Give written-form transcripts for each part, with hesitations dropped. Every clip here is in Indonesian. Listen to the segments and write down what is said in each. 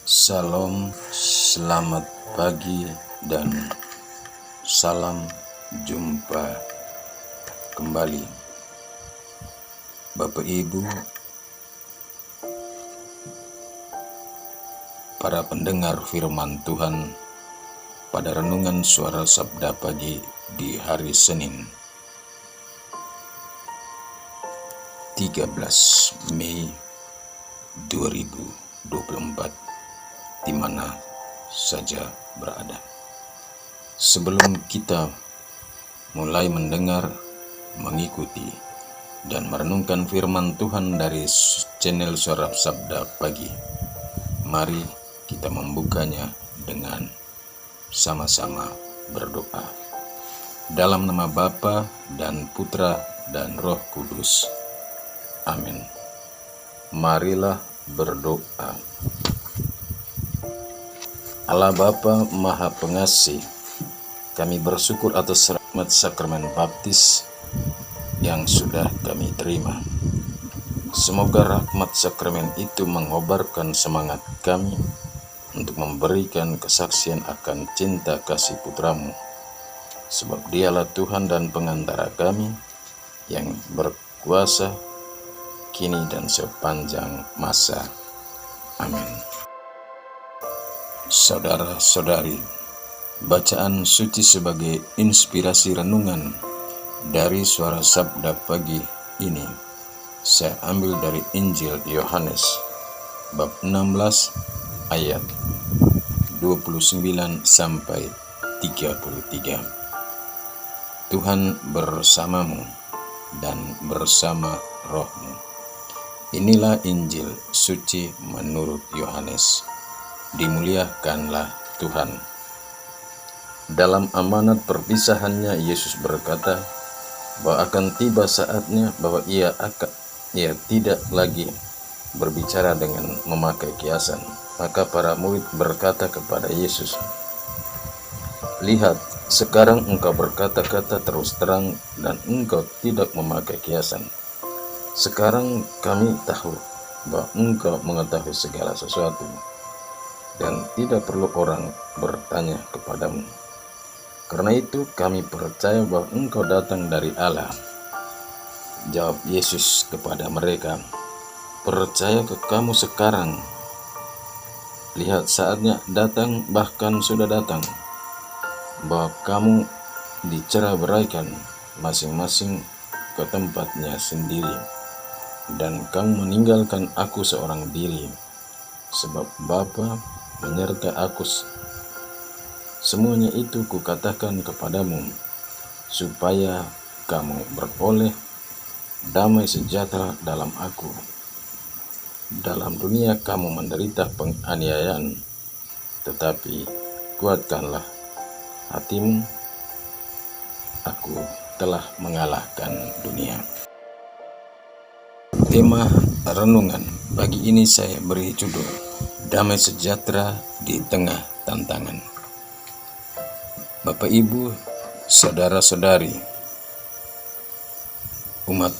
Salam, selamat pagi, dan salam jumpa kembali. Bapak Ibu, para pendengar firman Tuhan pada renungan suara Sabda pagi di hari Senin 13 Mei 2024, di mana saja berada. Sebelum kita mulai mendengar, mengikuti, dan merenungkan firman Tuhan dari channel Suara Sabda Pagi, mari kita membukanya dengan sama-sama berdoa. Dalam nama Bapa dan Putra dan Roh Kudus. Amin. Marilah berdoa. Allah Bapa Maha Pengasih, kami bersyukur atas rahmat sakramen baptis yang sudah kami terima. Semoga rahmat sakramen itu mengobarkan semangat kami untuk memberikan kesaksian akan cinta kasih Putramu, sebab Dialah Tuhan dan pengantara kami yang berkuasa kini dan sepanjang masa. Amin. Saudara-saudari, bacaan suci sebagai inspirasi renungan dari Suara Sabda Pagi ini saya ambil dari Injil Yohanes bab 16 ayat 29 sampai 33. Tuhan bersamamu dan bersama rohmu. Inilah Injil suci menurut Yohanes. Dimuliakanlah Tuhan. Dalam amanat perpisahannya, Yesus berkata bahwa akan tiba saatnya bahwa ia tidak lagi berbicara dengan memakai kiasan. Maka para murid berkata kepada Yesus, "Lihat, sekarang engkau berkata-kata terus terang dan engkau tidak memakai kiasan. Sekarang kami tahu bahwa engkau mengetahui segala sesuatu dan tidak perlu orang bertanya kepadamu. Karena itu kami percaya bahwa engkau datang dari Allah." Jawab Yesus kepada mereka, "Percaya ke kamu sekarang. Lihat, saatnya datang, bahkan sudah datang, bahwa kamu diceraiberaikan masing-masing ke tempatnya sendiri, dan kamu meninggalkan aku seorang diri, sebab Bapa menyertai aku. Semuanya itu kukatakan kepadamu, supaya kamu beroleh damai sejahtera dalam aku. Dalam dunia kamu menderita penganiayaan, tetapi kuatkanlah hatimu, aku telah mengalahkan dunia." Tema renungan pagi ini saya beri judul Damai Sejahtera di Tengah Tantangan. Bapak Ibu, saudara-saudari, umat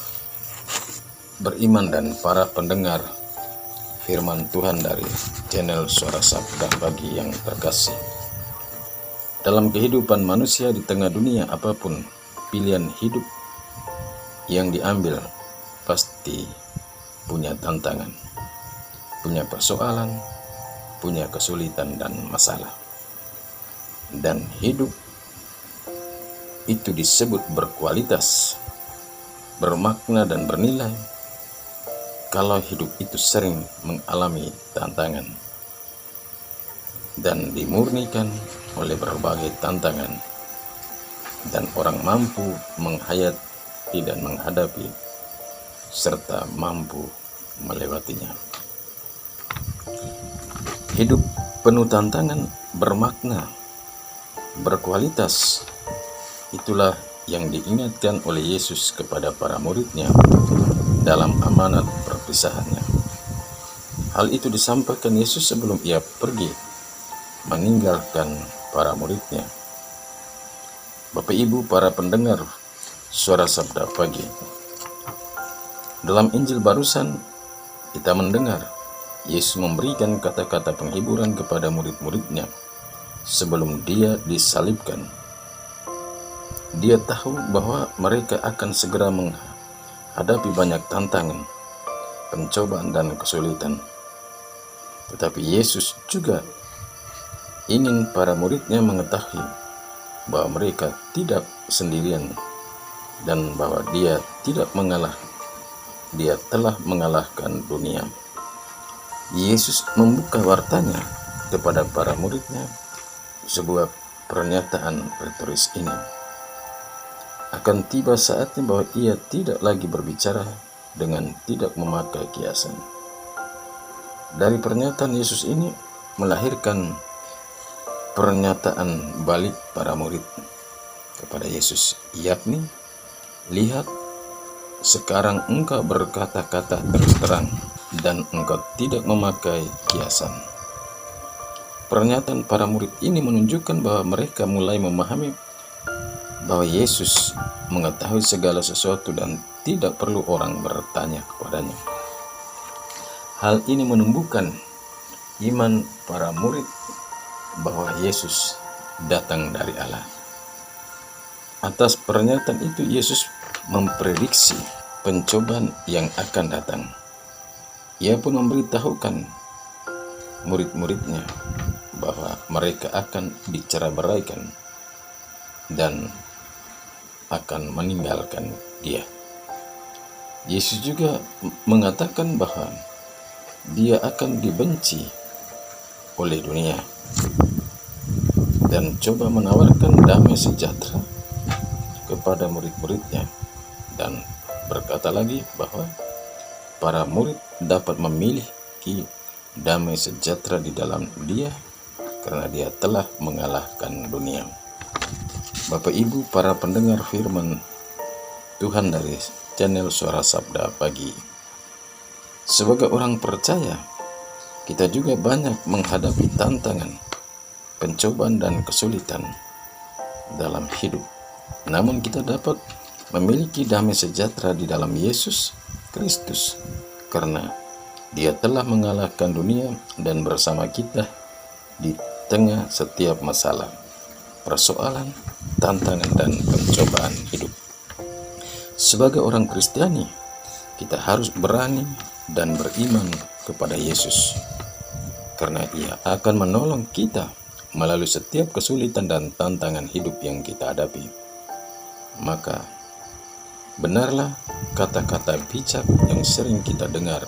beriman dan para pendengar firman Tuhan dari channel Suara Sabda Pagi yang terkasih. Dalam kehidupan manusia di tengah dunia apapun pilihan hidup yang diambil, pasti punya tantangan, punya persoalan, punya kesulitan dan masalah. Dan hidup itu disebut berkualitas, bermakna dan bernilai kalau hidup itu sering mengalami tantangan dan dimurnikan oleh berbagai tantangan, dan orang mampu menghayati dan menghadapi serta mampu melewatinya. Hidup penuh tantangan, bermakna, berkualitas, itulah yang diingatkan oleh Yesus kepada para muridnya dalam amanat perpisahannya. Hal itu disampaikan Yesus sebelum ia pergi meninggalkan para muridnya. Bapak Ibu, para pendengar Suara Sabda Pagi, dalam Injil barusan kita mendengar Yesus memberikan kata-kata penghiburan kepada murid-muridnya sebelum dia disalibkan. Dia tahu bahwa mereka akan segera menghadapi banyak tantangan, pencobaan, dan kesulitan. Tetapi Yesus juga ingin para muridnya mengetahui bahwa mereka tidak sendirian dan bahwa dia telah mengalahkan dunia. Yesus membuka wartanya kepada para muridnya. Sebuah pernyataan retoris ini, akan tiba saatnya bahwa ia tidak lagi berbicara dengan tidak memakai kiasan. Dari pernyataan Yesus ini melahirkan pernyataan balik para murid kepada Yesus, yakni, "Lihat, sekarang engkau berkata-kata terus terang dan engkau tidak memakai kiasan." Pernyataan para murid ini menunjukkan bahwa mereka mulai memahami bahwa Yesus mengetahui segala sesuatu dan tidak perlu orang bertanya kepadanya. Hal ini menumbuhkan iman para murid bahwa Yesus datang dari Allah. Atas pernyataan itu, Yesus memprediksi pencobaan yang akan datang. Ia pun memberitahukan murid-muridnya bahwa mereka akan dicerai-beraikan dan akan meninggalkan dia. Yesus juga mengatakan bahwa dia akan dibenci oleh dunia dan coba menawarkan damai sejahtera kepada murid-muridnya, dan berkata lagi bahwa para murid dapat memiliki damai sejahtera di dalam dia karena dia telah mengalahkan dunia. Bapak Ibu, para pendengar firman Tuhan dari channel Suara Sabda Pagi, sebagai orang percaya, kita juga banyak menghadapi tantangan, pencobaan, dan kesulitan dalam hidup. Namun kita dapat memiliki damai sejahtera di dalam Yesus Kristus karena Dia telah mengalahkan dunia dan bersama kita di tengah setiap masalah, persoalan, tantangan, dan pencobaan hidup. Sebagai orang Kristiani, kita harus berani dan beriman kepada Yesus karena Ia akan menolong kita melalui setiap kesulitan dan tantangan hidup yang kita hadapi. Maka benarlah kata-kata bijak yang sering kita dengar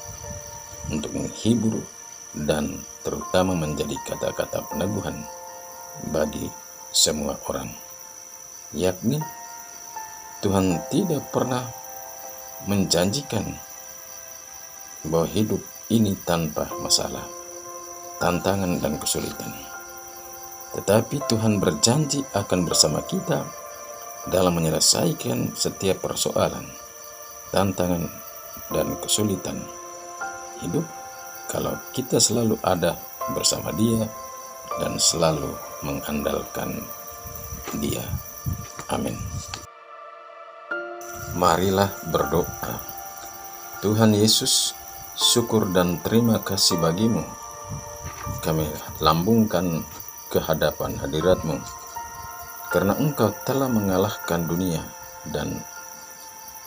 untuk menghibur dan terutama menjadi kata-kata peneguhan bagi semua orang, yakni Tuhan tidak pernah menjanjikan bahwa hidup ini tanpa masalah, tantangan, dan kesulitan. Tetapi Tuhan berjanji akan bersama kita dalam menyelesaikan setiap persoalan, tantangan, dan kesulitan hidup kalau kita selalu ada bersama Dia dan selalu mengandalkan Dia. Amin. Marilah berdoa. Tuhan Yesus, syukur dan terima kasih bagimu. Kami lambungkan ke hadapan hadirat-Mu karena Engkau telah mengalahkan dunia dan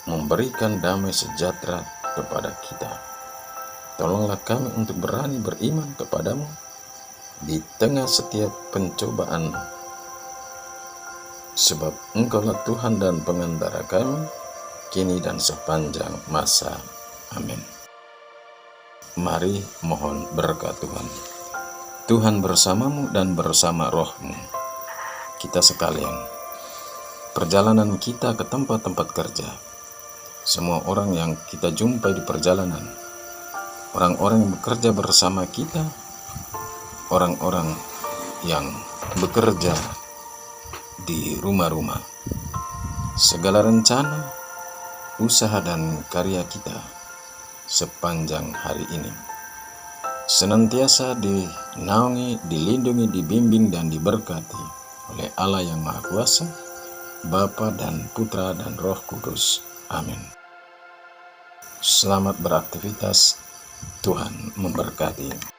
memberikan damai sejahtera kepada kita. Tolonglah kami untuk berani beriman kepadamu di tengah setiap pencobaan, sebab Engkaulah Tuhan dan pengantara kami, kini dan sepanjang masa. Amin. Mari mohon berkat Tuhan. Tuhan bersamamu dan bersama rohmu. Kita sekalian, perjalanan kita ke tempat-tempat kerja, semua orang yang kita jumpai di perjalanan, orang-orang yang bekerja bersama kita, orang-orang yang bekerja di rumah-rumah, segala rencana, usaha, dan karya kita sepanjang hari ini senantiasa dinaungi, dilindungi, dibimbing, dan diberkati oleh Allah yang Maha Kuasa, Bapa dan Putra dan Roh Kudus. Amin. Selamat beraktivitas. Tuhan memberkati.